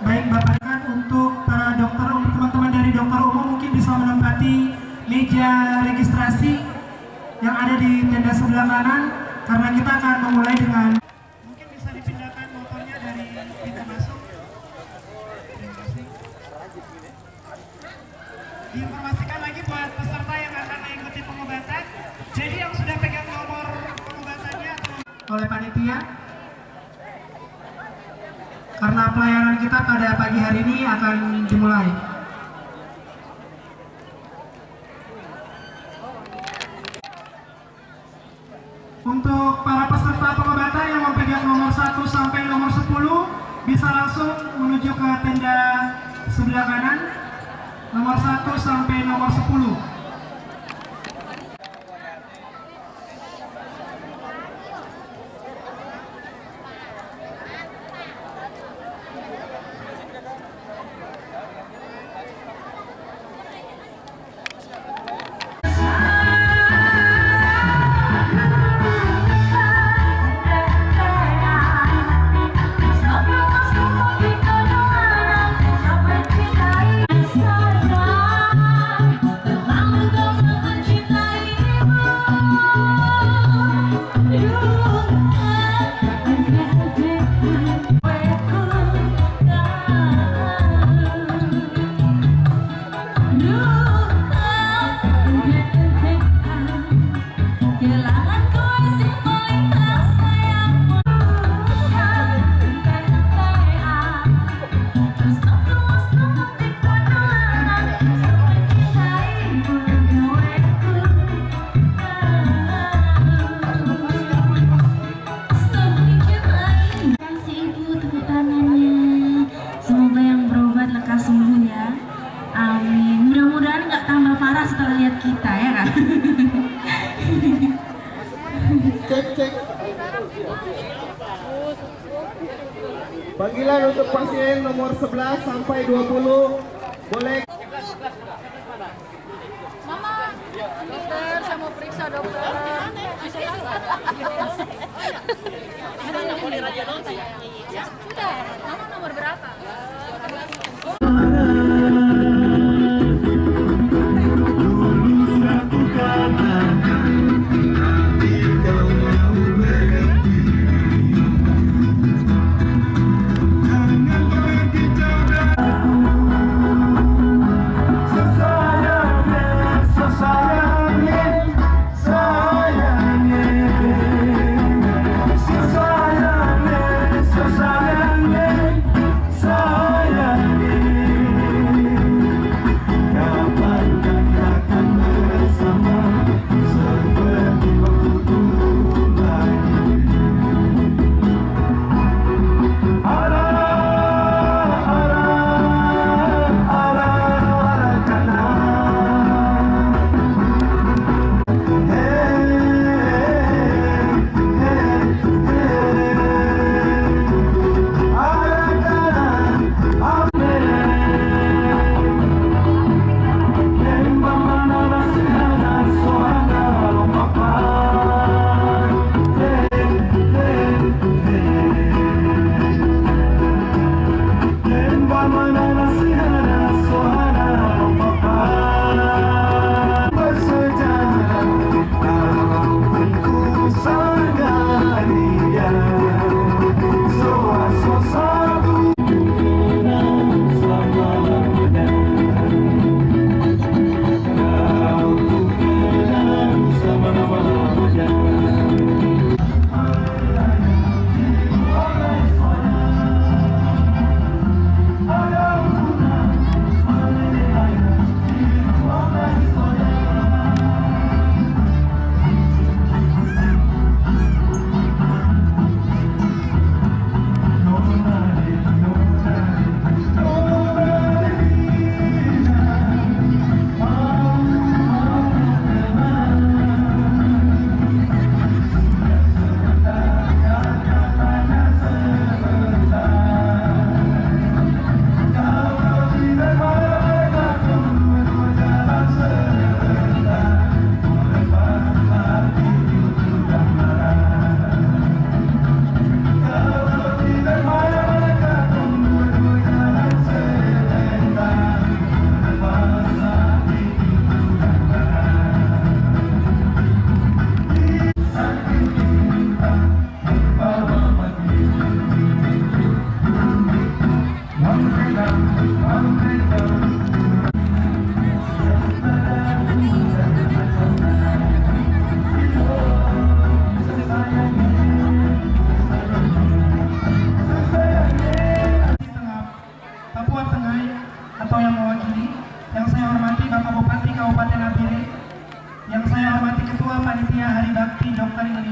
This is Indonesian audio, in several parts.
Baik Bapak, untuk para dokter, teman-teman dari dokter umum mungkin bisa menempati meja registrasi yang ada di tenda sebelah kanan, karena kita akan memulai dengan mungkin bisa dipindahkan motornya dari pintu masuk. Diinformasikan lagi buat peserta yang akan mengikuti pengobatan, jadi yang sudah pegang nomor pengobatannya oleh panitia, karena pelayanan kita pada pagi hari ini akan dimulai. Untuk para peserta pengobatan yang memegang nomor 1 sampai nomor 10 bisa langsung menuju ke tenda sebelah kanan, nomor 1 sampai nomor 10. Setelah lihat kita ya kan. Cek. Panggilan untuk pasien nomor 11 sampai 20 boleh. Mama, dokter, saya mau periksa dokter. Sudah, mama nomor berapa? Sayang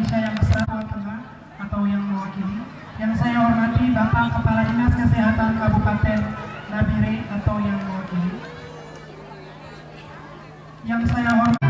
Indonesia yang ke-1 Tengah atau yang mewakili. Yang saya hormati Bapak Kepala Dinas Kesehatan Kabupaten Nabire atau yang mewakili. Yang saya hormati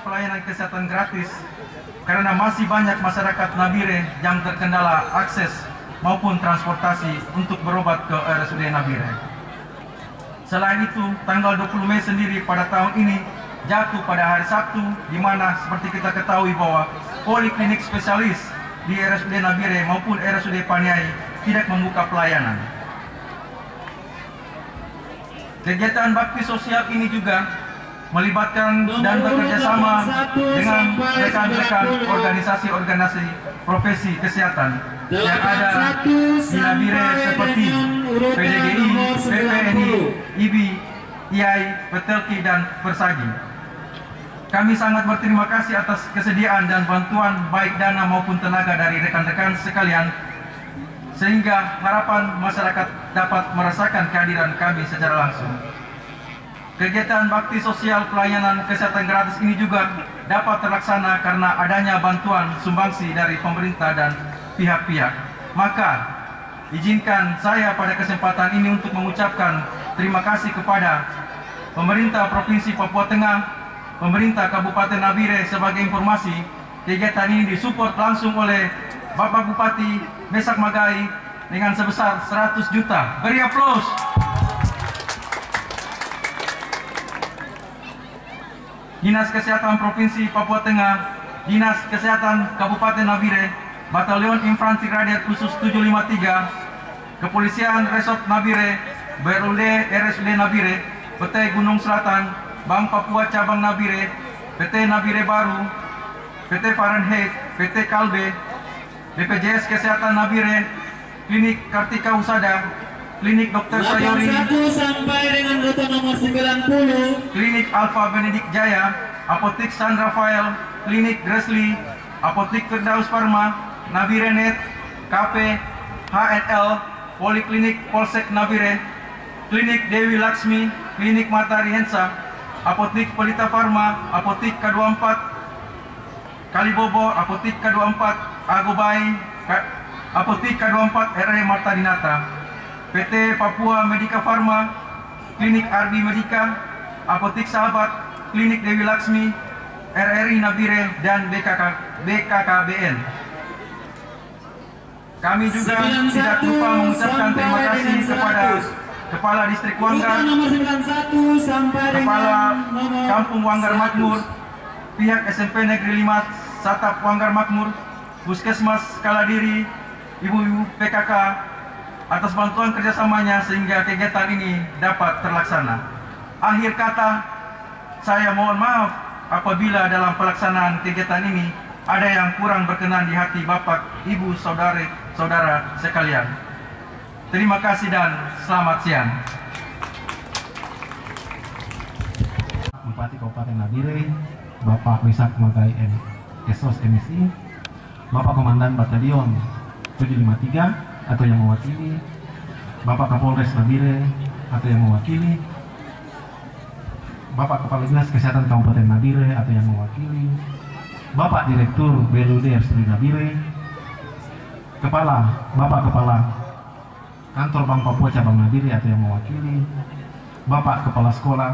pelayanan kesehatan gratis karena masih banyak masyarakat Nabire yang terkendala akses maupun transportasi untuk berobat ke RSUD Nabire. Selain itu, tanggal 20 Mei sendiri pada tahun ini jatuh pada hari Sabtu, di mana seperti kita ketahui bahwa poliklinik spesialis di RSUD Nabire maupun RSUD Paniai tidak membuka pelayanan. Kegiatan bakti sosial ini juga melibatkan dan bekerjasama dengan rekan-rekan organisasi-organisasi profesi kesehatan yang ada di Nabire seperti urutan PDGI, nomor PPNI, 90. IBI, IAI, Petelki, dan Persagi. Kami sangat berterima kasih atas kesediaan dan bantuan baik dana maupun tenaga dari rekan-rekan sekalian, sehingga harapan masyarakat dapat merasakan kehadiran kami secara langsung. Kegiatan bakti sosial pelayanan kesehatan gratis ini juga dapat terlaksana karena adanya bantuan sumbangsi dari pemerintah dan pihak-pihak. Maka, izinkan saya pada kesempatan ini untuk mengucapkan terima kasih kepada pemerintah Provinsi Papua Tengah, pemerintah Kabupaten Nabire. Sebagai informasi, kegiatan ini disupport langsung oleh Bapak Bupati Mesak Magai dengan sebesar 100 juta. Beri aplaus. Dinas Kesehatan Provinsi Papua Tengah, Dinas Kesehatan Kabupaten Nabire, Batalion Infanteri Radiat Khusus 753, Kepolisian Resort Nabire, BRUD RSUD Nabire, PT Gunung Selatan, Bank Papua Cabang Nabire, PT Nabire Baru, PT Fahrenheit, PT Kalbe, BPJS Kesehatan Nabire, Klinik Kartika Husada, Klinik Dr. Sayori, 81 sampai dengan urutan nomor 90. Klinik Alfa Benedict Jaya, Apotik San Rafael, Klinik Gresli, Apotik Firdaus Pharma, Nabire Net, KP, HNL, Poliklinik Polsek Nabire, Klinik Dewi Laksmi, Klinik Matahari Hensa, Apotik Pelita Pharma, Apotik K24, Kalibobo, Apotik K24, Agobai, Apotik K24 RE Marta Dinata, PT Papua Medika Pharma, Klinik Arbi Medika, Apotik Sahabat, Klinik Dewi Laksmi, RRI Nabire, dan BKKBN. Kami juga tidak lupa mengucapkan terima kasih kepada Kepala Distrik Wanggar, Kepala Kampung Wanggar Makmur, pihak SMP Negeri 5 Satap Wanggar Makmur, Puskesmas Kaladiri, ibu-ibu PKK atas bantuan kerjasamanya sehingga kegiatan ini dapat terlaksana. Akhir kata, saya mohon maaf apabila dalam pelaksanaan kegiatan ini ada yang kurang berkenan di hati Bapak, Ibu, saudara sekalian. Terima kasih dan selamat siang. Bupati Kabupaten Nabire, Bapak Mesak Magai SOS MSI, Bapak Komandan Batalion 753 atau yang mewakili, Bapak Kapolres Nabire atau yang mewakili, Bapak Kepala Dinas Kesehatan Kabupaten Nabire atau yang mewakili, Bapak Direktur BLUD RSUD Nabire, Bapak Kepala Kantor Bank Papua Cabang Nabire atau yang mewakili, Bapak Kepala Sekolah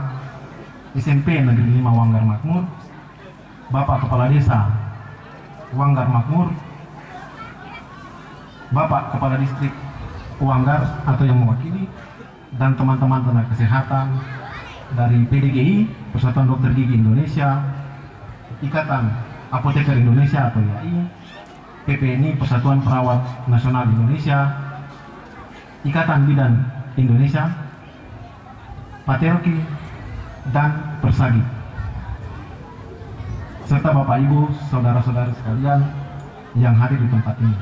SMP Negeri 5 Wanggar Makmur, Bapak Kepala Desa Wanggar Makmur, Bapak Kepala Distrik Wanggar atau yang mewakili, dan teman-teman tenaga kesehatan dari PDGI, Persatuan Dokter Gigi Indonesia, Ikatan Apoteker Indonesia atau IAI, PPNI, Persatuan Perawat Nasional Indonesia, Ikatan Bidan Indonesia, Patelki, dan Persagi, serta Bapak Ibu, saudara-saudara sekalian yang hadir di tempat ini.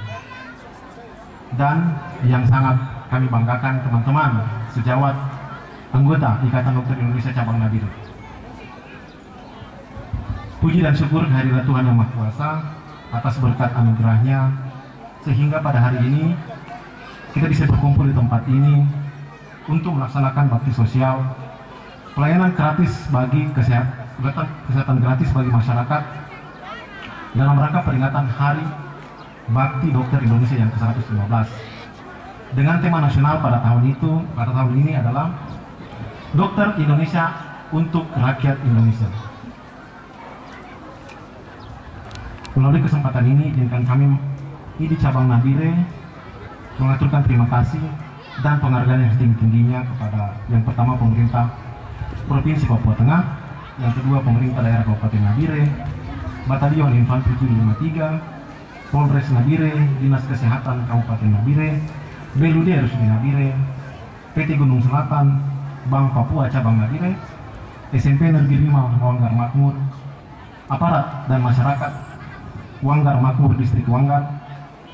Dan yang sangat kami banggakan teman-teman sejawat anggota Ikatan Dokter Indonesia Cabang Nabire. Puji dan syukur kehadirat Tuhan Yang Maha Kuasa atas berkat anugerahnya sehingga pada hari ini kita bisa berkumpul di tempat ini untuk melaksanakan bakti sosial, pelayanan gratis bagi kesehatan gratis bagi masyarakat dalam rangka peringatan Hari Bakti Dokter Indonesia yang ke-115 dengan tema nasional pada tahun ini adalah Dokter Indonesia untuk Rakyat Indonesia. Melalui kesempatan ini, izinkan kami di Cabang Nabire mengaturkan terima kasih dan penghargaan yang setinggi-tingginya kepada yang pertama pemerintah Provinsi Papua Tengah, yang kedua pemerintah daerah Kabupaten Nabire, Batalion Infanteri 753, Polres Nabire, Dinas Kesehatan Kabupaten Nabire, BLUD RSUD Nabire, PT Gunung Selatan, Bank Papua Cabang Nabire, SMP Negeri 5 Wanggar Makmur, aparat dan masyarakat Wanggar Makmur Distrik Wanggar,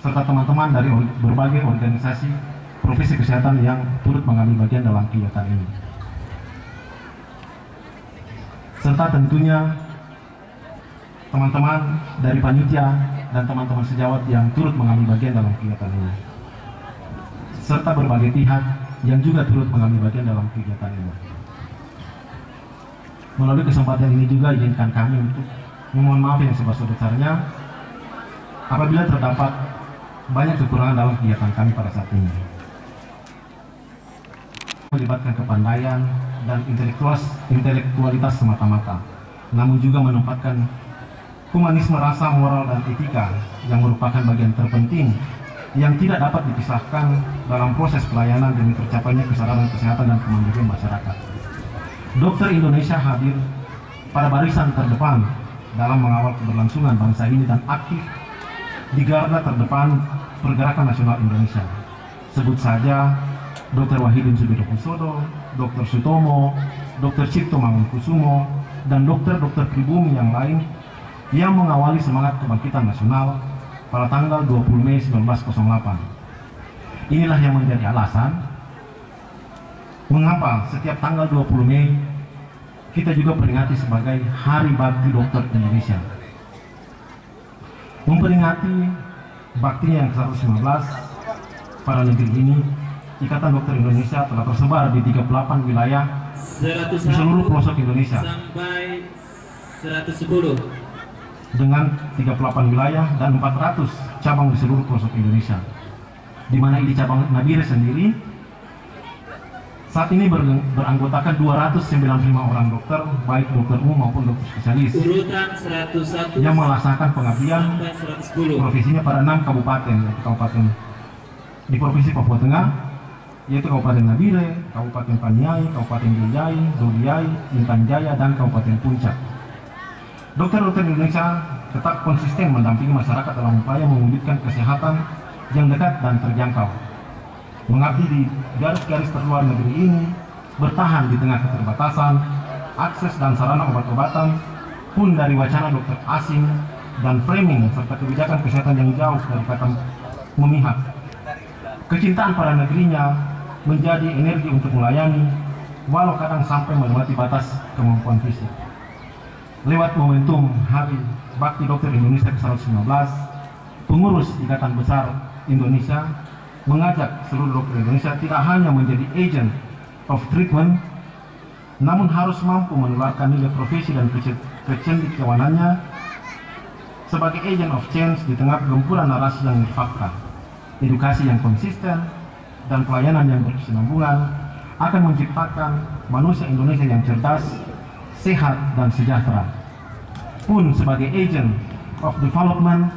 serta teman-teman dari berbagai organisasi profesi kesehatan yang turut mengambil bagian dalam kegiatan ini. Serta tentunya teman-teman dari panitia dan teman-teman sejawat yang turut mengambil bagian dalam kegiatan ini. Serta berbagai pihak yang juga turut mengambil bagian dalam kegiatan ini. Melalui kesempatan ini juga izinkan kami untuk memohon maaf yang sebesar-besarnya apabila terdapat banyak kekurangan dalam kegiatan kami pada saat ini. Melibatkan kepandaian dan intelektualitas semata-mata, namun juga menempatkan humanisme, rasa, moral, dan etika yang merupakan bagian terpenting yang tidak dapat dipisahkan dalam proses pelayanan demi tercapainya kesadaran kesehatan dan kemandirian masyarakat. Dokter Indonesia hadir pada barisan terdepan dalam mengawal keberlangsungan bangsa ini dan aktif di garda terdepan pergerakan nasional Indonesia. Sebut saja Dr. Wahidin Subirohusodo, Dr. Sutomo, Dr. Cipto Mangunkusumo, dan dokter-dokter pribumi yang lain yang mengawali semangat kebangkitan nasional pada tanggal 20 Mei 1908. Inilah yang menjadi alasan mengapa setiap tanggal 20 Mei kita juga peringati sebagai Hari Bakti Dokter Indonesia. Memperingati baktinya yang ke-115 pada negeri ini, Ikatan Dokter Indonesia telah tersebar di 38 wilayah di seluruh pelosok Indonesia sampai 110 dengan 38 wilayah dan 400 cabang di seluruh pelosok Indonesia, di mana di cabang Nabire sendiri saat ini beranggotakan 295 orang dokter, baik dokter umum maupun dokter spesialis, urutan 101 yang melaksanakan pengabdian sampai 110 profesinya pada 6 kabupaten, yaitu kabupaten di Provinsi Papua Tengah, yaitu Kabupaten Nabire, Kabupaten Paniai, Kabupaten Gianyar, Dodiai, Intan Jaya, dan Kabupaten Puncak. Dokter-dokter Indonesia tetap konsisten mendampingi masyarakat dalam upaya mewujudkan kesehatan yang dekat dan terjangkau. Mengabdi di garis-garis terluar negeri ini, bertahan di tengah keterbatasan, akses dan sarana obat-obatan, pun dari wacana dokter asing dan framing serta kebijakan kesehatan yang jauh dari kata memihak. Kecintaan pada negerinya menjadi energi untuk melayani, walau kadang sampai melewati batas kemampuan fisik. Lewat momentum Hari Bakti Dokter Indonesia ke-119, pengurus Ikatan Besar Indonesia mengajak seluruh dokter Indonesia tidak hanya menjadi agent of treatment, namun harus mampu menularkan nilai profesi dan kecendekiawanannya sebagai agent of change di tengah gempuran narasi yang berfakta. Edukasi yang konsisten dan pelayanan yang berkesinambungan akan menciptakan manusia Indonesia yang cerdas, sehat, dan sejahtera. Pun sebagai agent of development,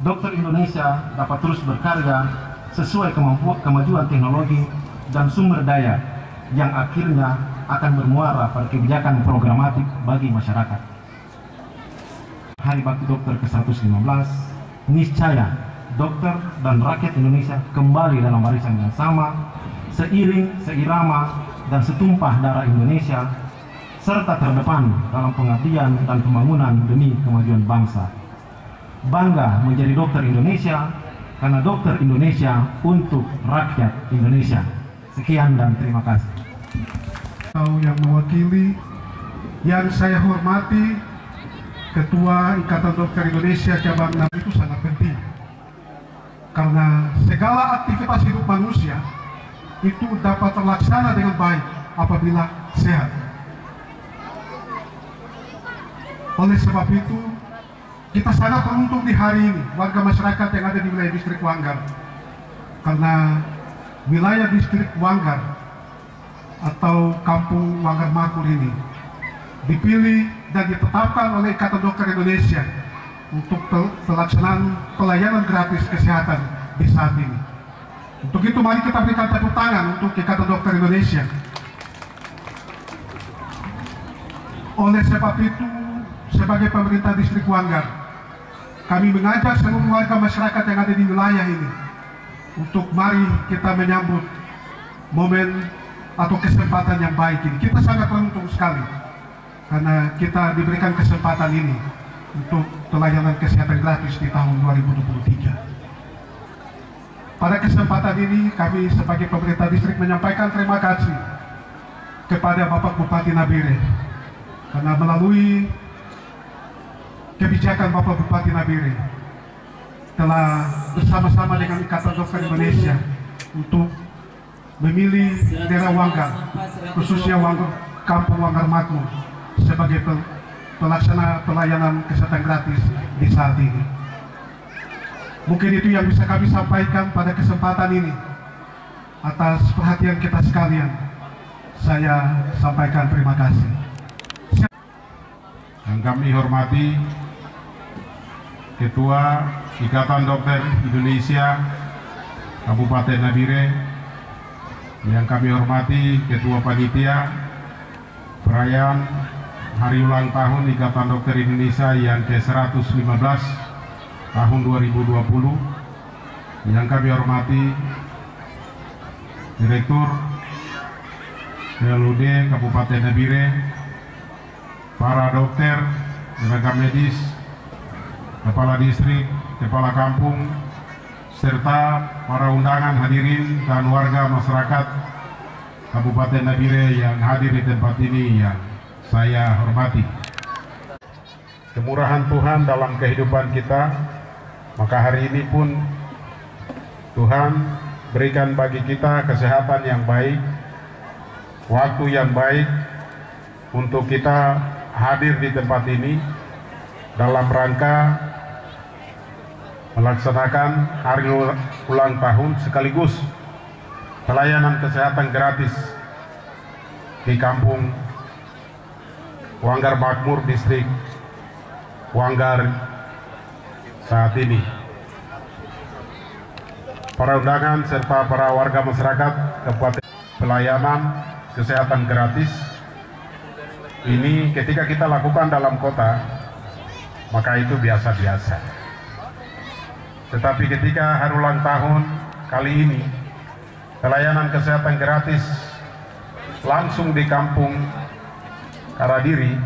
dokter Indonesia dapat terus berkarya sesuai kemajuan teknologi dan sumber daya yang akhirnya akan bermuara pada kebijakan programatik bagi masyarakat. Hari Bakti Dokter ke-115 niscaya dokter dan rakyat Indonesia kembali dalam barisan yang sama, seiring, seirama, dan setumpah darah Indonesia, serta terdepan dalam pengabdian dan pembangunan demi kemajuan bangsa. Bangga menjadi dokter Indonesia, karena dokter Indonesia untuk rakyat Indonesia. Sekian dan terima kasih. Yang mewakili, yang saya hormati, Ketua Ikatan Dokter Indonesia Cabang Nabire itu sangat penting. Karena segala aktivitas hidup manusia itu dapat terlaksana dengan baik apabila sehat. Oleh sebab itu, kita sangat beruntung di hari ini, warga masyarakat yang ada di wilayah distrik Wanggar. Karena wilayah distrik Wanggar atau kampung Wanggar Makmur ini dipilih dan ditetapkan oleh Ikatan Dokter Indonesia untuk pelaksanaan pelayanan gratis kesehatan di saat ini. Untuk itu mari kita berikan tepuk tangan untuk Ikatan Dokter Indonesia. Oleh sebab itu, sebagai pemerintah distrik Wanggar, kami mengajak seluruh warga masyarakat yang ada di wilayah ini untuk mari kita menyambut momen atau kesempatan yang baik ini. Kita sangat beruntung sekali karena kita diberikan kesempatan ini untuk pelayanan kesehatan gratis di tahun 2023. pada kesempatan ini kami sebagai pemerintah distrik menyampaikan terima kasih kepada Bapak Bupati Nabire karena melalui kebijakan Bapak Bupati Nabire telah bersama-sama dengan Ikatan Dokter Indonesia untuk memilih daerah Wanggar, khususnya Kampung Wanggar Makmur sebagai pelaksana pelayanan kesehatan gratis di saat ini. Mungkin itu yang bisa kami sampaikan pada kesempatan ini. Atas perhatian kita sekalian, saya sampaikan terima kasih. Yang kami hormati Ketua Ikatan Dokter Indonesia Kabupaten Nabire, yang kami hormati Ketua Panitia perayaan Hari Ulang Tahun Ikatan Dokter Indonesia yang ke-115 tahun 2020, yang kami hormati Direktur PLUD Kabupaten Nabire, para dokter, tenaga medis, kepala distrik, kepala kampung, serta para undangan hadirin dan warga masyarakat Kabupaten Nabire yang hadir di tempat ini yang saya hormati. Kemurahan Tuhan dalam kehidupan kita, maka hari ini pun Tuhan berikan bagi kita kesehatan yang baik, waktu yang baik untuk kita hadir di tempat ini dalam rangka melaksanakan hari ulang tahun sekaligus pelayanan kesehatan gratis di Kampung Wanggar Makmur, Distrik Wanggar saat ini. Para undangan serta para warga masyarakat Kabupaten, pelayanan kesehatan gratis ini ketika kita lakukan dalam kota, maka itu biasa-biasa. Tetapi ketika hari ulang tahun kali ini, pelayanan kesehatan gratis langsung di Kampung Karadiri,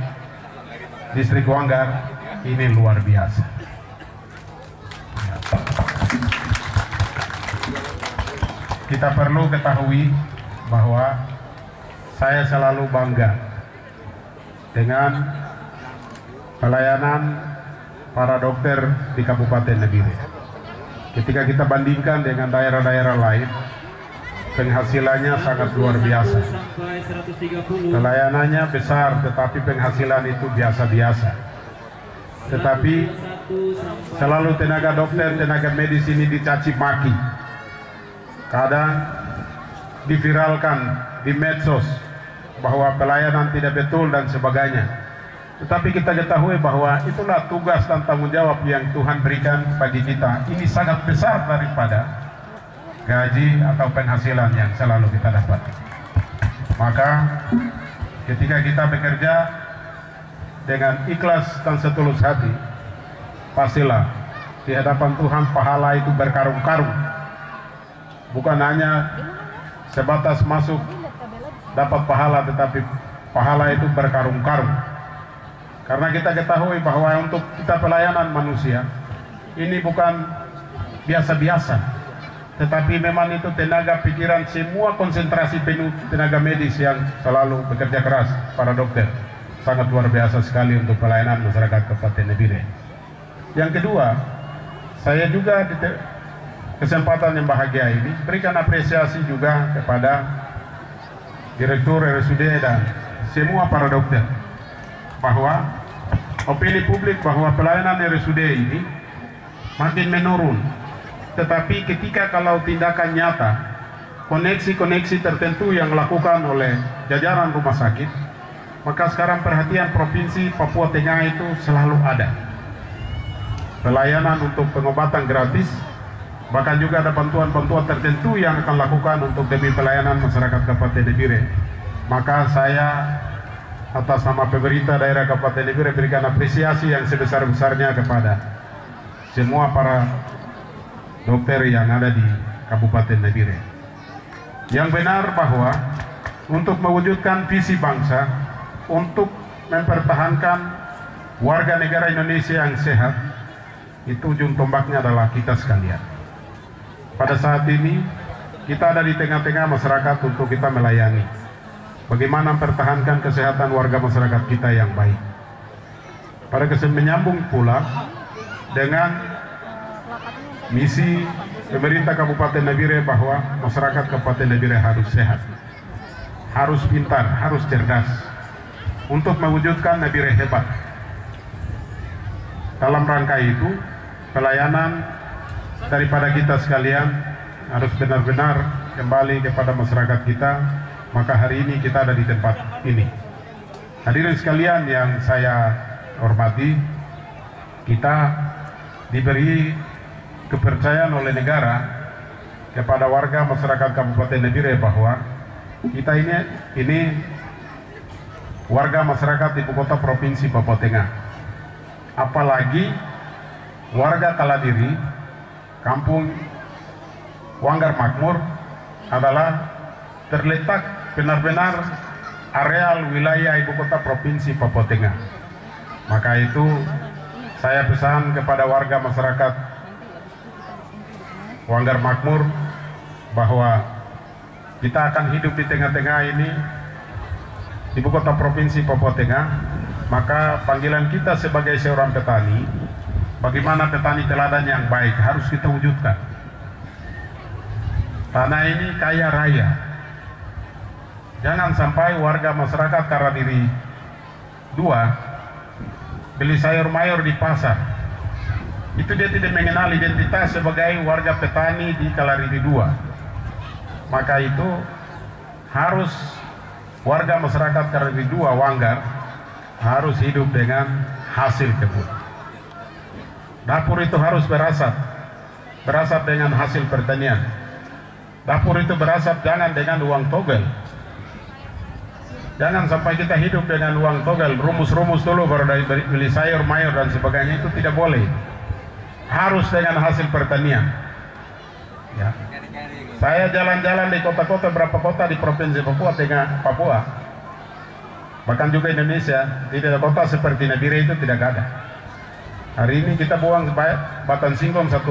Distrik Wanggar, ini luar biasa. Kita perlu ketahui bahwa saya selalu bangga dengan pelayanan para dokter di Kabupaten Nabire. Ketika kita bandingkan dengan daerah-daerah lain, penghasilannya sangat luar biasa. Pelayanannya besar, tetapi penghasilan itu biasa-biasa. Tetapi selalu tenaga dokter, tenaga medis ini dicaci maki. Kadang diviralkan di medsos bahwa pelayanan tidak betul dan sebagainya. Tetapi kita ketahui bahwa itulah tugas dan tanggung jawab yang Tuhan berikan bagi kita. Ini sangat besar daripada gaji atau penghasilan yang selalu kita dapat. Maka ketika kita bekerja dengan ikhlas dan setulus hati, pastilah di hadapan Tuhan pahala itu berkarung-karung. Bukan hanya sebatas masuk dapat pahala, tetapi pahala itu berkarung-karung. Karena kita ketahui bahwa untuk kita pelayanan manusia ini bukan biasa-biasa, tetapi memang itu tenaga pikiran, semua konsentrasi penuh tenaga medis yang selalu bekerja keras, para dokter. Sangat luar biasa sekali untuk pelayanan masyarakat Kabupaten Nabire. Yang kedua, saya juga di kesempatan yang bahagia ini berikan apresiasi juga kepada Direktur RSUD dan semua para dokter, bahwa opini publik bahwa pelayanan RSUD ini makin menurun. Tetapi ketika kalau tindakan nyata, koneksi-koneksi tertentu yang dilakukan oleh jajaran rumah sakit, maka sekarang perhatian Provinsi Papua Tengah itu selalu ada. Pelayanan untuk pengobatan gratis, bahkan juga ada bantuan-bantuan tertentu yang akan lakukan untuk demi pelayanan masyarakat Kabupaten Nabire. Maka saya atas nama pemerintah daerah Kabupaten Nabire berikan apresiasi yang sebesar-besarnya kepada semua para dokter yang ada di Kabupaten Nabire. Yang benar bahwa untuk mewujudkan visi bangsa, untuk mempertahankan warga negara Indonesia yang sehat, itu ujung tombaknya adalah kita sekalian. pada saat ini kita ada di tengah-tengah masyarakat untuk kita melayani. Bagaimana mempertahankan kesehatan warga masyarakat kita yang baik. Pada kesempatan menyambung pula dengan misi pemerintah Kabupaten Nabire bahwa masyarakat Kabupaten Nabire harus sehat, harus pintar, harus cerdas untuk mewujudkan Nabire hebat. Dalam rangka itu, pelayanan daripada kita sekalian harus benar-benar kembali kepada masyarakat kita. Maka hari ini kita ada di tempat ini. Hadirin sekalian yang saya hormati, kita diberi kepercayaan oleh negara kepada warga masyarakat Kabupaten Nabire bahwa kita ini warga masyarakat ibu kota provinsi Papua Tengah. Apalagi warga Kaladiri, kampung Wanggar Makmur adalah terletak benar-benar areal wilayah ibu kota provinsi Papua Tengah. Maka itu saya pesan kepada warga masyarakat Wanggar Makmur bahwa kita akan hidup di tengah-tengah ini ibu kota provinsi Papua Tengah. Maka panggilan kita sebagai seorang petani, bagaimana petani teladan yang baik harus kita wujudkan. Tanah ini kaya raya. Jangan sampai warga masyarakat Kaladiri 2 beli sayur mayur di pasar. Itu dia tidak mengenal identitas sebagai warga petani di Kaladiri 2. Maka itu harus warga masyarakat Kaladiri 2 Wanggar harus hidup dengan hasil kebun. Dapur itu harus berasap dengan hasil pertanian. Dapur itu berasap jangan dengan uang togel. Jangan sampai kita hidup dengan uang togel, rumus-rumus dulu baru dari beli sayur mayur dan sebagainya, itu tidak boleh. Harus dengan hasil pertanian. Ya. Saya jalan-jalan di kota-kota, berapa kota di provinsi Papua Tengah, Papua, bahkan juga Indonesia, tidak ada kota seperti Nabire itu tidak ada. Hari ini kita buang batang singkong 1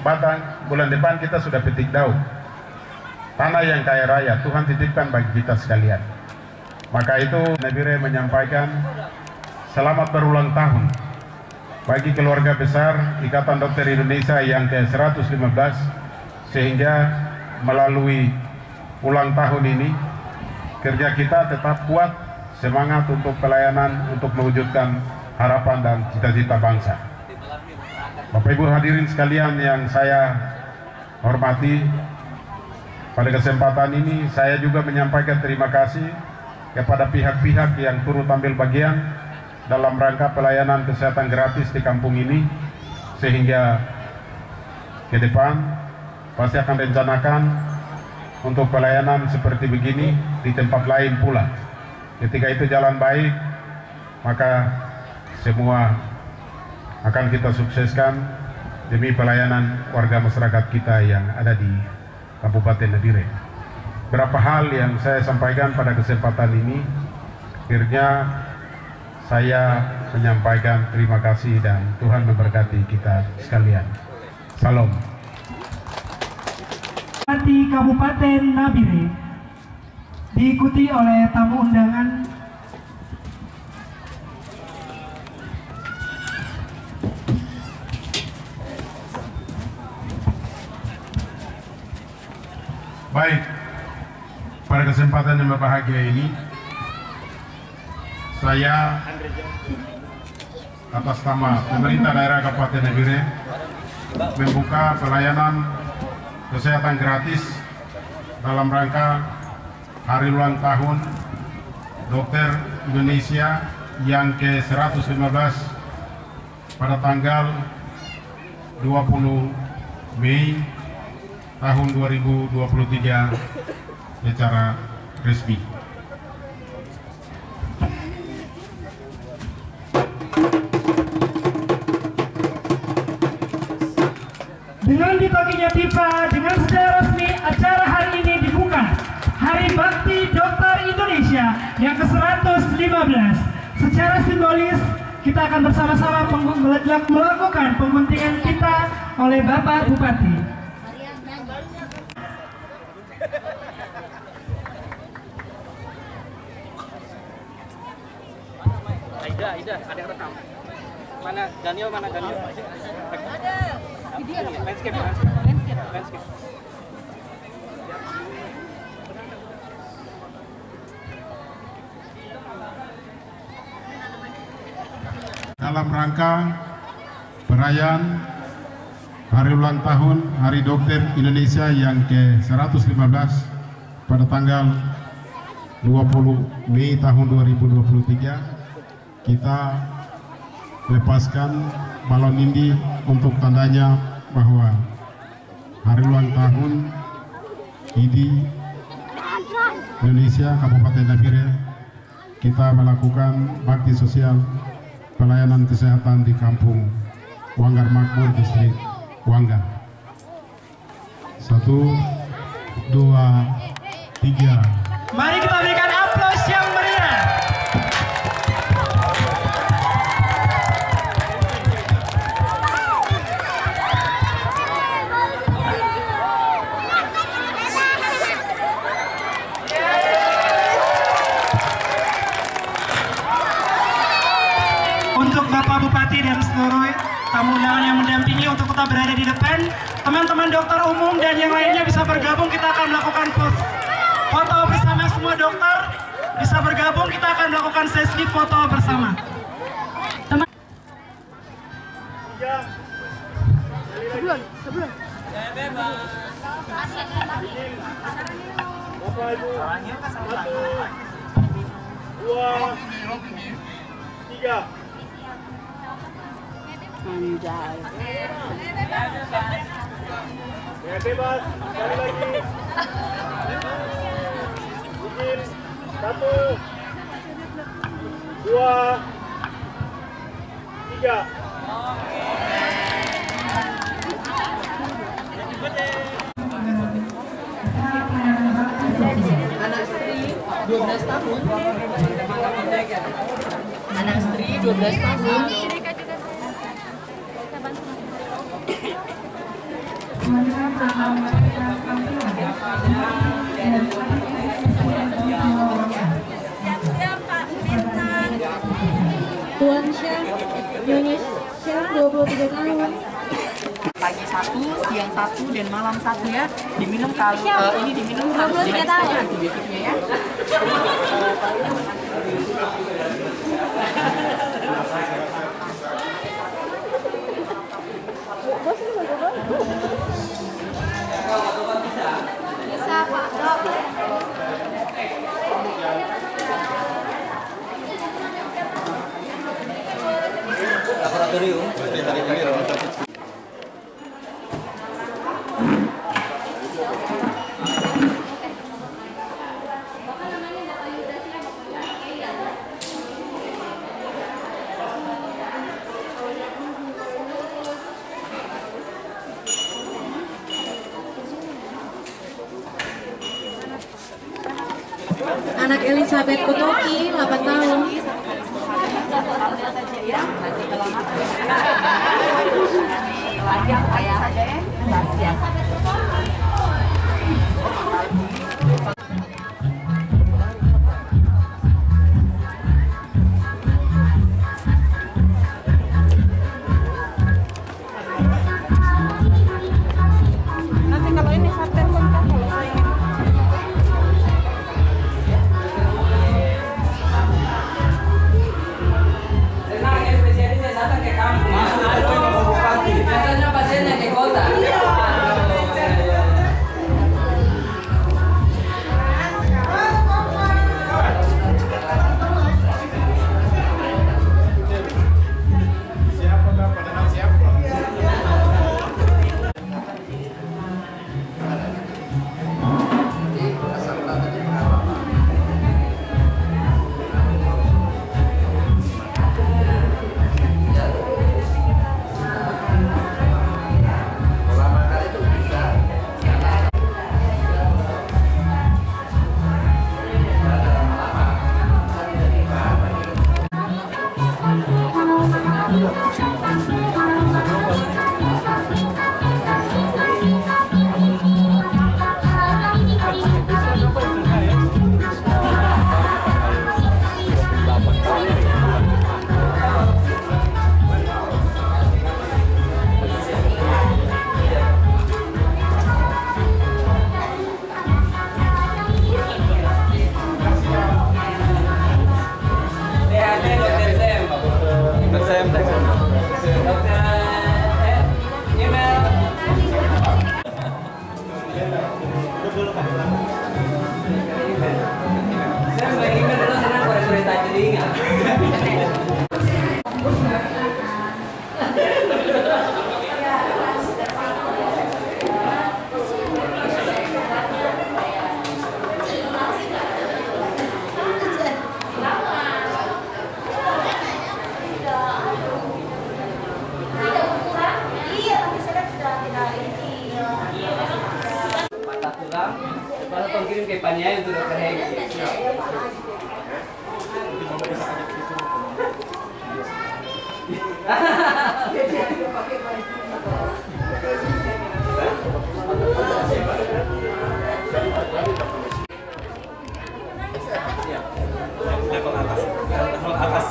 batang, bulan depan kita sudah petik daun. Tanah yang kaya raya Tuhan titipkan bagi kita sekalian. Maka itu Nabire menyampaikan selamat berulang tahun bagi keluarga besar Ikatan Dokter Indonesia yang ke-115, sehingga melalui ulang tahun ini kerja kita tetap kuat, semangat untuk pelayanan, untuk mewujudkan harapan dan cita-cita bangsa. Bapak Ibu hadirin sekalian yang saya hormati, pada kesempatan ini saya juga menyampaikan terima kasih kepada pihak-pihak yang turut ambil bagian dalam rangka pelayanan kesehatan gratis di kampung ini, sehingga ke depan pasti akan rencanakan untuk pelayanan seperti begini di tempat lain pula. Ketika itu jalan baik, maka semua akan kita sukseskan demi pelayanan warga masyarakat kita yang ada di Kabupaten Nabire. Berapa hal yang saya sampaikan pada kesempatan ini, akhirnya saya menyampaikan terima kasih dan Tuhan memberkati kita sekalian. Salam. Di Kabupaten Nabire diikuti oleh tamu undangan baik. Pada kesempatan yang berbahagia ini, saya atas nama pemerintah daerah Kabupaten Nabire membuka pelayanan kesehatan gratis dalam rangka hari ulang tahun Dokter Indonesia yang ke-115 pada tanggal 20 Mei tahun 2023 secara resmi. Dengan ditokinya tiba, dengan secara resmi acara hari ini dibuka Hari Bakti Dokter Indonesia yang ke-115. Secara simbolis kita akan bersama-sama melakukan pembentingan kita oleh Bapak Bupati. Aida, ada yang rekam. Mana Daniel? Ada. Landscape. Dalam rangka perayaan Hari Ulang Tahun Hari Dokter Indonesia yang ke-115 pada tanggal 20 Mei tahun 2023, kita lepaskan balon ini untuk tandanya bahwa Hari Ulang Tahun IDI Indonesia Kabupaten Nabire kita melakukan bakti sosial pelayanan kesehatan di Kampung Wanggar Makmur, Distrik Wanggar. 1, 2, 3. Mari kita berikan aplaus yang meriah. Untuk Bapak Bupati dan seluruh tamu undangan yang mendampingi untuk tetap berada di depan, teman-teman dokter umum dan yang lainnya bisa bergabung. Kita akan melakukan foto bersama. Semua dokter bisa bergabung, kita akan melakukan sesi foto bersama. Sebelum. Bapak Ibu, 1, 2, 3. Anjay. Ya bebas, sekali lagi. Izin, 1, 2, 3. Anak Sri 12 tahun. Anak Sri 12 tahun. Tuan Syah Yunis Syah 23 tahun. Pagi 1, siang 1, dan malam 1 ya. Diminum kalau ini diminum 23 tahun. Antibiotiknya ya. Bisa Pak Dok. Laboratorium. Anak Elizabeth Kotoki 8 tahun. Nanti kalau ini sampai kontak kalau saya Kalau kirim ke Paniai untuk dokter Hegi. Level atas. Level atas.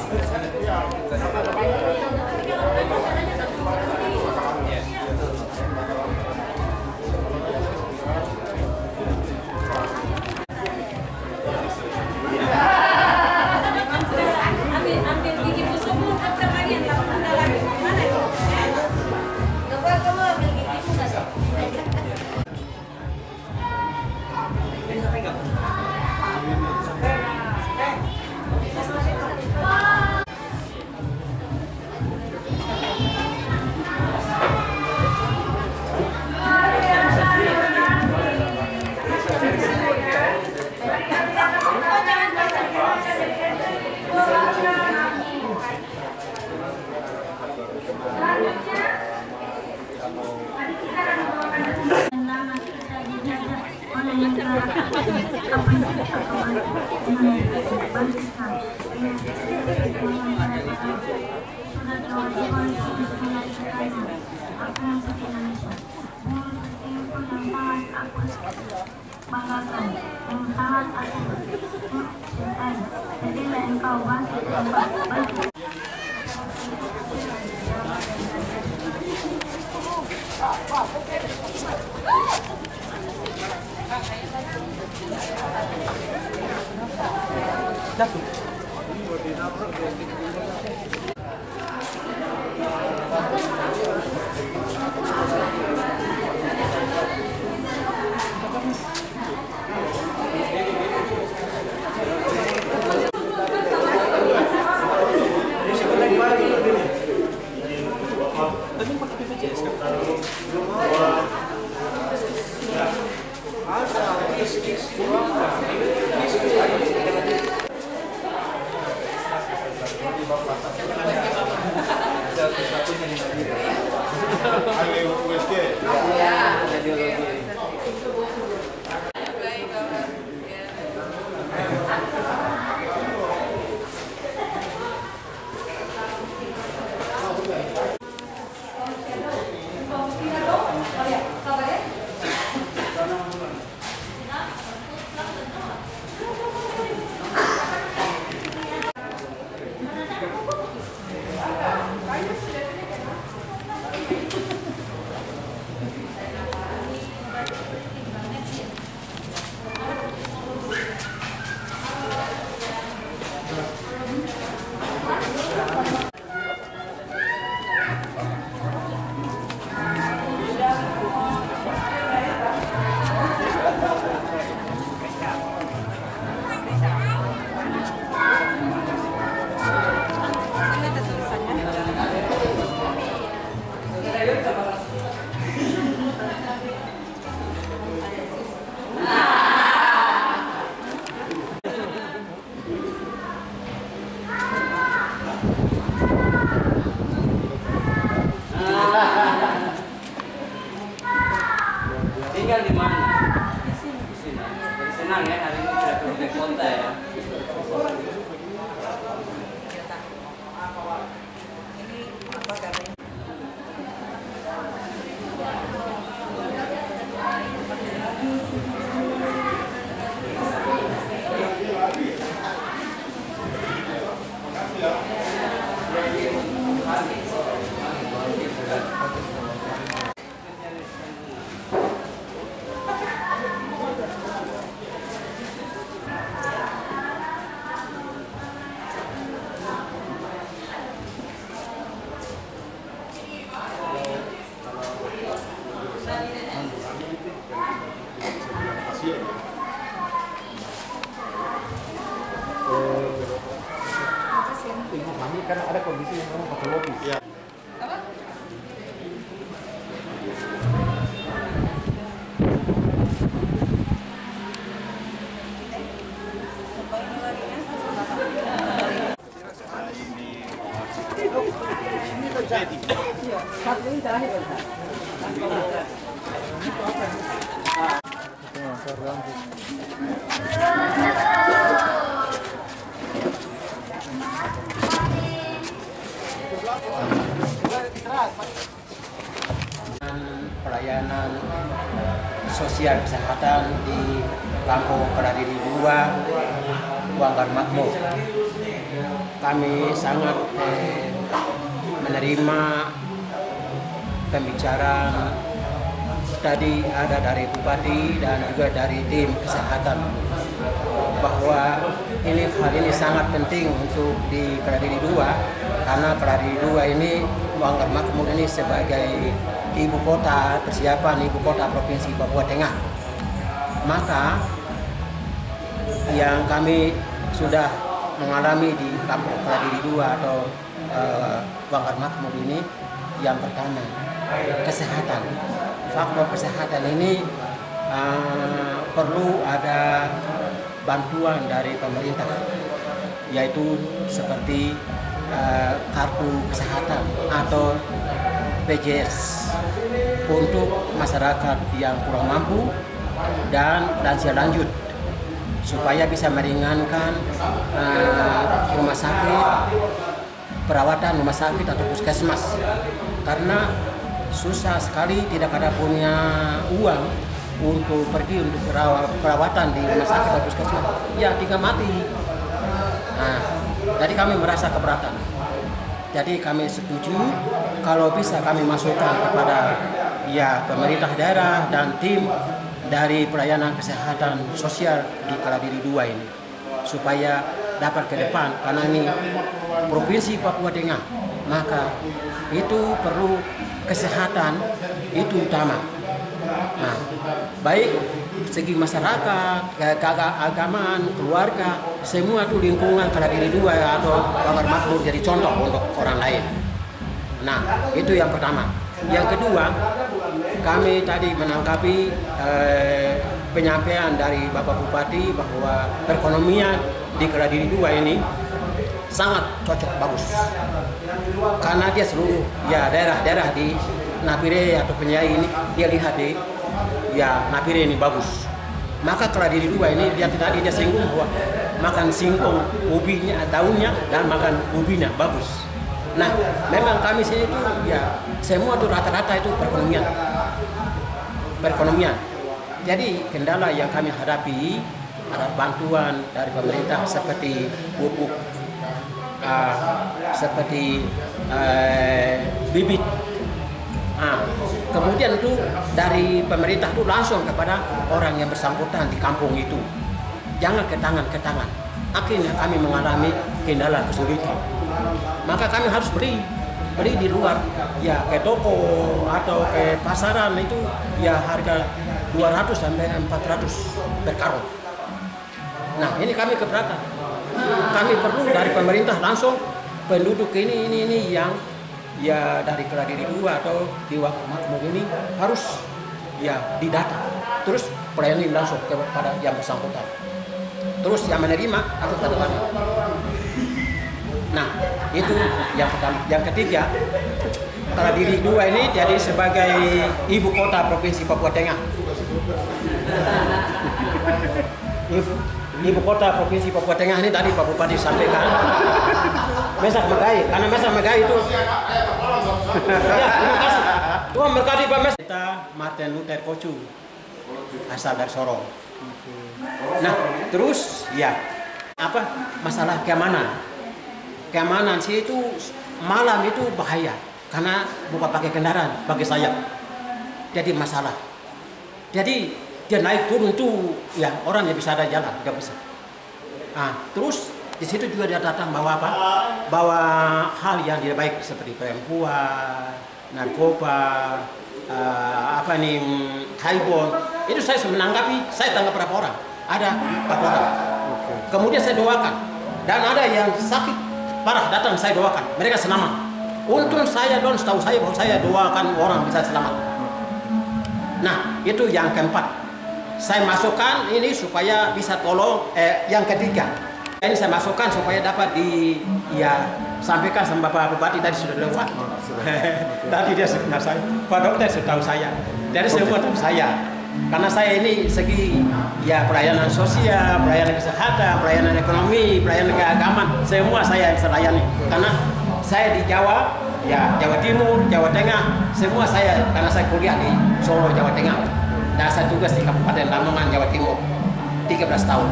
banggakan yang sangat aku cintai. Jadilah engkau bangkit dan bangkit. kan ada kondisi yang memang patologis. Ya. Pelayanan sosial kesehatan di Kampung Keladiri 2, Wanggar Makmur. Kami sangat menerima pembicaraan tadi ada dari Bupati dan juga dari tim kesehatan bahwa hal ini sangat penting untuk di Keladiri 2 karena Keladiri 2 ini Wanggar Makmur ini sebagai ibu kota, persiapan ibu kota Provinsi Papua Tengah. Maka yang kami sudah mengalami di Kampung Keladiri 2 atau Wanggar Makmur ini, yang pertama kesehatan. Faktor kesehatan ini perlu ada bantuan dari pemerintah, yaitu seperti kartu kesehatan atau BPJS untuk masyarakat yang kurang mampu dan lansia lanjut supaya bisa meringankan rumah sakit, perawatan rumah sakit atau puskesmas, karena susah sekali tidak ada punya uang untuk pergi untuk perawatan di rumah sakit atau puskesmas, ya tinggal mati. Nah, jadi kami merasa keberatan. Jadi kami setuju kalau bisa kami masukkan kepada pemerintah daerah dan tim dari pelayanan kesehatan sosial di Keladiri 2 ini supaya dapat ke depan, karena ini Provinsi Papua Tengah, maka itu perlu kesehatan itu utama. Nah, baik segi masyarakat, keagamaan, keluarga, semua itu lingkungan Keladiri 2 atau Wanggar Makmur jadi contoh untuk orang lain. Nah, itu yang pertama. Yang kedua, kami tadi menangkapi penyampaian dari Bapak Bupati bahwa perekonomian di Keladiri 2 ini sangat cocok, bagus. Karena dia seluruh daerah-daerah di Napire atau Penyai ini dia lihat di Napire ini bagus. Maka Keladiri 2 ini dia tadi dia singgung bahwa makan singkong ubinya, daunnya dan makan ubinya bagus. Nah, memang kami sini itu semua itu rata-rata itu perekonomian. Jadi kendala yang kami hadapi ada bantuan dari pemerintah seperti pupuk, seperti bibit. Kemudian itu dari pemerintah itu langsung kepada orang yang bersangkutan di kampung itu. Jangan ke tangan. Akhirnya kami mengalami kendala kesulitan. Maka kami harus beli di luar, ke toko atau ke pasaran itu harga 200 sampai 400 per karung. Nah, ini kami keberatan. Kami perlu dari pemerintah langsung penduduk ini yang dari Keladiri 2 atau di Wanggar Makmur ini harus didata. Terus pelayanan langsung kepada yang bersangkutan. Terus yang menerima atau tanda tangan. Nah, itu yang pertama. Yang ketiga, Keladiri 2 ini jadi sebagai ibu kota Provinsi Papua Tengah. Ibu kota Provinsi Papua Tengah ini tadi Pak Bupati sampaikan. Mesak Magai, karena Mesak Magai itu. Terima kasih. Tuhan berkati Pak Mes. Kita Martin Luther Kocu, asal dari Sorong. Nah, terus masalah keamanan sih itu malam itu bahaya karena bukan pakai kendaraan, pakai sayap. Jadi masalah. Jadi dia naik turun itu orang yang bisa ada jalan, nggak bisa. Nah, terus di situ juga dia datang bawa apa? Bawa hal yang tidak baik seperti perempuan, narkoba, haibon. Itu saya menanggapi, saya tangkap berapa orang? Ada 4 orang. Kemudian saya doakan. Dan ada yang sakit parah datang saya doakan, mereka selamat. Untung saya don setahu saya bahwa saya doakan orang bisa selamat. Nah, itu yang keempat. Saya masukkan ini supaya bisa tolong. Yang ketiga, ini saya masukkan supaya dapat sampaikan sama Bapak Bupati tadi sudah lewat. Tadi dia sekenal saya, Pak Dokter setahu saya. Dari semua tahu saya. Karena saya ini segi pelayanan sosial, pelayanan kesehatan, pelayanan ekonomi, pelayanan keagamaan, semua saya bisa layani. Karena saya di Jawa, Jawa Timur, Jawa Tengah, semua saya karena saya kuliah di Solo, Jawa Tengah. Dan saya tugas di Kabupaten Lamongan, Jawa Timur, 13 tahun.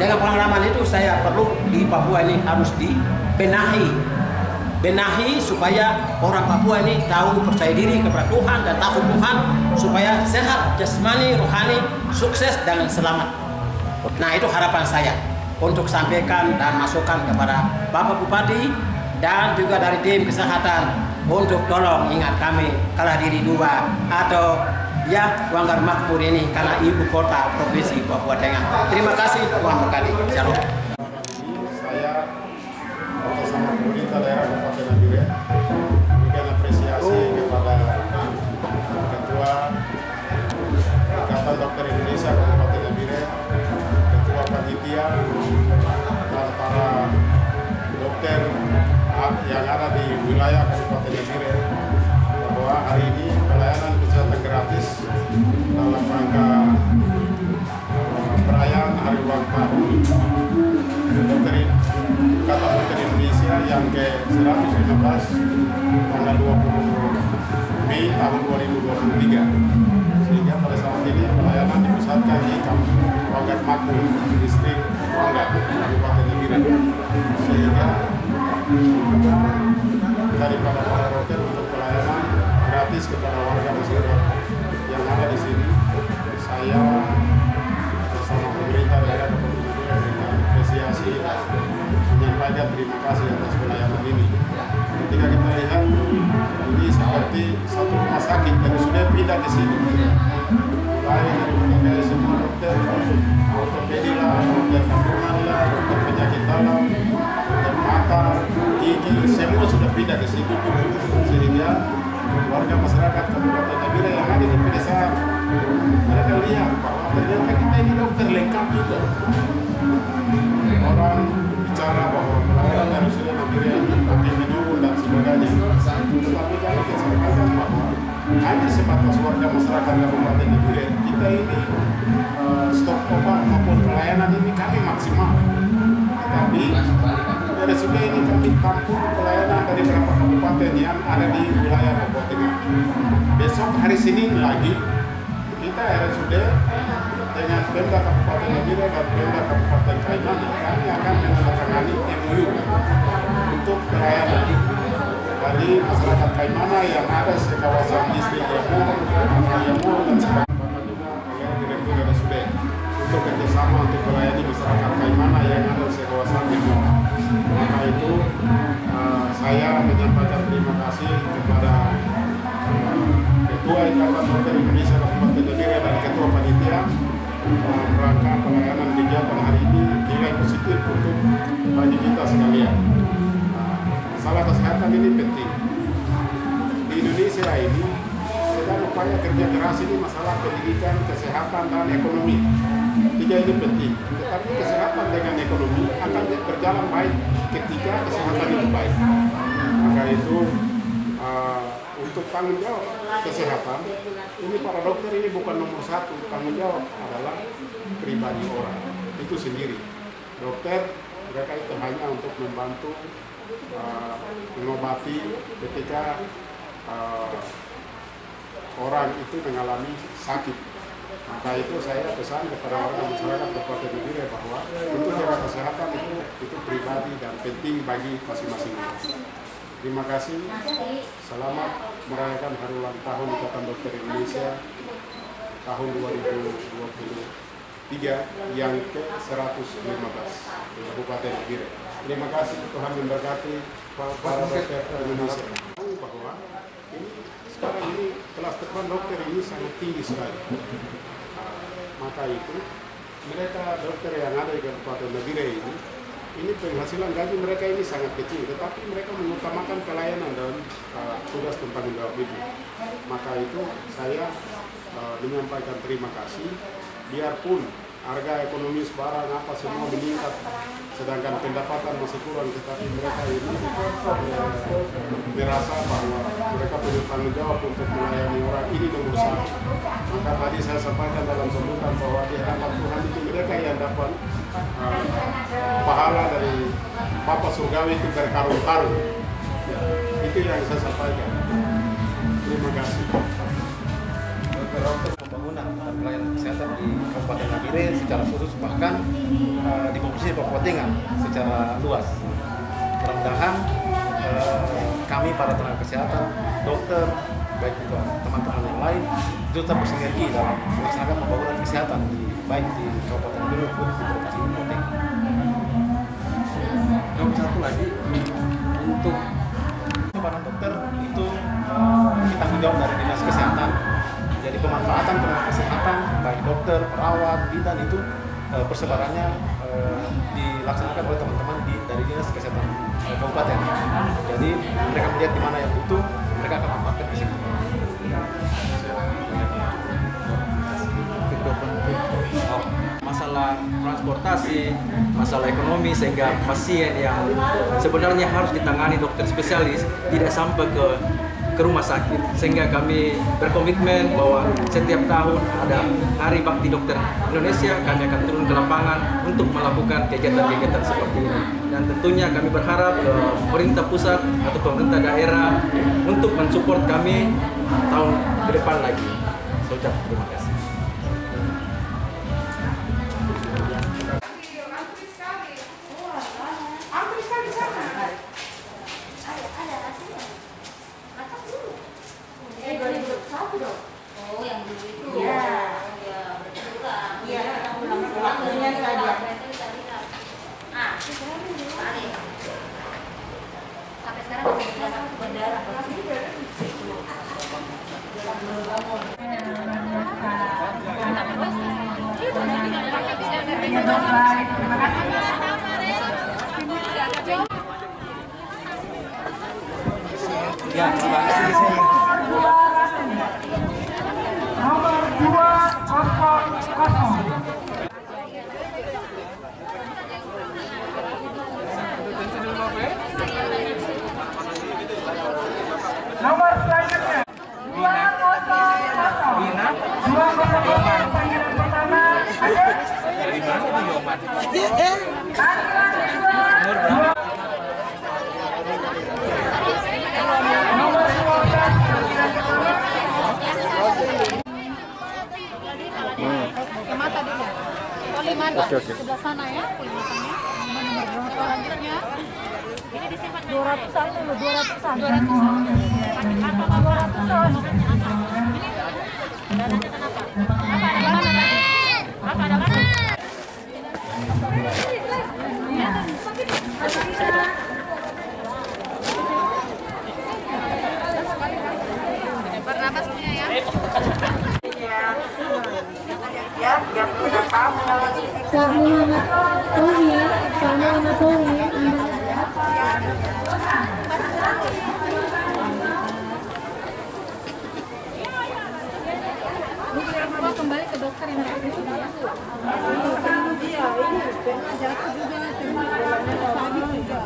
Dengan pengalaman itu saya perlu di Papua ini harus dibenahi supaya orang Papua ini tahu percaya diri kepada Tuhan dan takut Tuhan supaya sehat jasmani, rohani, sukses dan selamat. Nah, itu harapan saya untuk sampaikan dan masukkan kepada Bapak Bupati dan juga dari tim kesehatan untuk tolong ingat kami kalah diri 2 atau Wanggar Makmur ini karena ibu kota provinsi Papua Tengah. Terima kasih Tuhan berkati. Shalom. Sama pemerintah daerah Kabupaten Nabire memberikan apresiasi kepada Ketua Ikatan Dokter Indonesia Kabupaten Nabire, Ketua Panitia, dan para dokter yang ada di wilayah Kabupaten Nabire bahwa hari ini pelayanan kesehatan gratis dalam rangka perayaan Hari Ulang Tahun Ikatan Dokter Indonesia yang ke-115 tanggal 20 Mei tahun 2023, sehingga pada saat ini pelayanan dipusatkan di Wanggar Makmur, distrik Wanggar, Kabupaten Nabire, sehingga daripada para dokter untuk pelayanan gratis kepada warga masyarakat yang ada di sini, saya bersama pemerintah daerah Kabupaten Nabire memberikan apresiasi dan menyampaikan terima kasih atas pelayanan ini. Ketika kita lihat ini seperti satu rumah sakit yang sudah pindah ke sini, mulai dari berbagai semua dokter, ortopedi lah, dokter kandungan lah, dokter penyakit dalam, dokter mata, gigi, semua sudah pindah ke sini, sehingga warga masyarakat Kabupaten Nabire yang ada di pedesaan mereka lihat bahwa ternyata kita ini dokter lengkap juga. Orang bicara bahwa pelayanan dari Sudah Nabire pakai minum dan sebagainya, tetapi kami sampaikan bahwa hanya sebatas warga masyarakat Kabupaten Nabire kita ini stok obat maupun pelayanan ini kami maksimal, tetapi dari Sudah ini kami tampung pelayanan dari beberapa kabupaten yang ada di wilayah Papua Tengah. Besok hari Senin lagi kita RSUD dengan Pemda Kabupaten Nabire dan Pemda Kabupaten Kaimana kami akan menandatangani MOU untuk pelayanan dari masyarakat Kaimana yang ada di kawasan distrik Yamur dan sebagainya, juga oleh Direktur RSUD untuk kerjasama untuk melayani masyarakat Kaimana yang ada di kawasan Yamur. Maka itu saya menyampaikan terima kasih kepada Ketua Ikatan Dokter Indonesia Kabupaten Nabire dan Ketua Panitia rangka pelayanan kegiatan hari ini nilai positif untuk bagi kita sekalian. Masalah kesehatan ini penting. Di Indonesia ini sedang upaya kerja keras ini masalah pendidikan, kesehatan, dan ekonomi. Tiga ini penting. Tetapi kesehatan dengan ekonomi akan berjalan baik ketika kesehatan itu baik. Maka itu untuk tanggung jawab kesehatan ini para dokter ini bukan nomor satu. Tanggung jawab adalah pribadi orang itu sendiri. Dokter mereka itu hanya untuk membantu mengobati ketika orang itu mengalami sakit. Maka itu saya pesan kepada warga masyarakat Kabupaten Nabire bahwa untuk jaga kesehatan itu pribadi dan penting bagi masing-masing. Terima kasih. Selamat merayakan Hari Ulang Tahun Ikatan Dokter Indonesia tahun 2023 yang ke-115 di Kabupaten Nabire. Terima kasih, Tuhan memberkati para dokter Indonesia. Bahwa ini sekarang ini kelas terbang dokter ini sangat tinggi sekali. Maka itu mereka dokter yang ada di Kabupaten Nabire ini ini penghasilan gaji mereka ini sangat kecil, tetapi mereka mengutamakan pelayanan dan tugas tanggung jawab itu. Maka itu saya menyampaikan terima kasih, biarpun harga ekonomis barang apa semua meningkat, sedangkan pendapatan masih kurang, tetapi mereka ini merasa bahwa mereka punya tanggung jawab untuk melayani orang, ini nomor satu. Maka tadi saya sampaikan dalam sambutan bahwa di hadapan Tuhan itu mereka yang dapat pahala dari Bapa Surgawi itu berkarung-karung. Ya, itu yang saya sampaikan. Terima kasih. Untuk pembangunan dan pelayanan kesehatan di Kabupaten Nabire secara khusus, bahkan di Provinsi Papua Tengah secara luas. Mudah-mudahan kami para tenaga kesehatan, dokter, baik juga teman-teman yang lain itu tetap bersinergi dalam melaksanakan pembangunan kesehatan baik di Kabupaten Nabire maupun di Provinsi Papua Tengah. Yang satu lagi untuk para dokter itu tanggung jawab dari dinas kesehatan. Jadi pemanfaatan tenaga kesehatan baik dokter, perawat, bidan itu persebarannya dilaksanakan oleh teman-teman dari dinas kesehatan kabupaten. Jadi mereka melihat di mana yang butuh, mereka akan manfaatkan di situ. Masalah transportasi, masalah ekonomi, sehingga pasien yang sebenarnya harus ditangani dokter spesialis tidak sampai ke rumah sakit, sehingga kami berkomitmen bahwa setiap tahun ada Hari Bakti Dokter Indonesia, kami akan turun ke lapangan untuk melakukan kegiatan-kegiatan seperti ini. Dan tentunya kami berharap pemerintah pusat atau pemerintah daerah untuk mensupport kami tahun ke depan lagi. Saya ucap terima kasih. Oh, yang dulu itu. Iya. Ya, berkurang. Iya, waktunya saja. Ah, sampai sekarang masih ada bandara. Ya, terima kasih. Nomor 200. Nomor selanjutnya 200. Panggilan pertama ada Dari mana nih, Yoman? nomor 12. Mata dia. Polimata. Sebelah sana ya, polimatanya. Nomor berapa selanjutnya? Ini disimpan 200-an dulu, 200-an. 200-an. Apa ada mana? Bernapas punya ya? Kak Muhammad Tohir, Anda kembali ke dokter yang tadi sudah ya. Iya, ini jatuh juga tadi juga.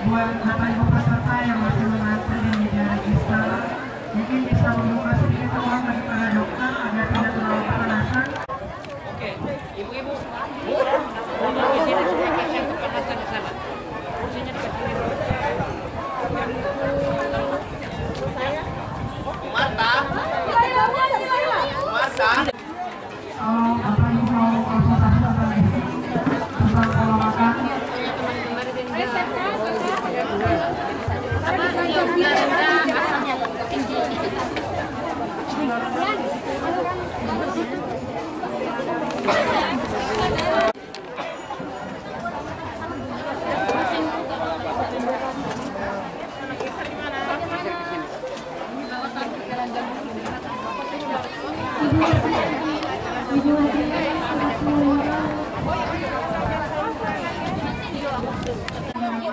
Buat Bapak Ibu peserta yang masih mengantri di meja register, mungkin bisa membuka sedikit ruang bagi para dokter agar tidak terlalu kepanasan. Oke, ibu-ibu. Di sini sudah kasih kepanasan di sana. Kursinya dikasih. Marta. Kalau Bapak Ibu mau konsultasi atau isi tentang pola makan,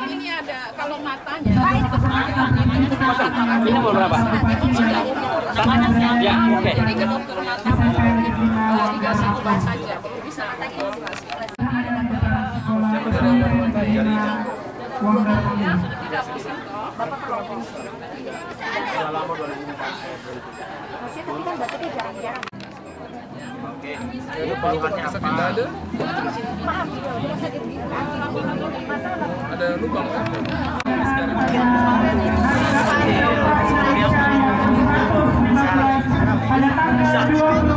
Ini ada kalau matanya. Ini mau berapa? Ya, oke. Jadi ke dokter mata dikasih obat saja. Bisa Oke, jadi keluhannya apa? Ada lubang kan? Pada tanggal 20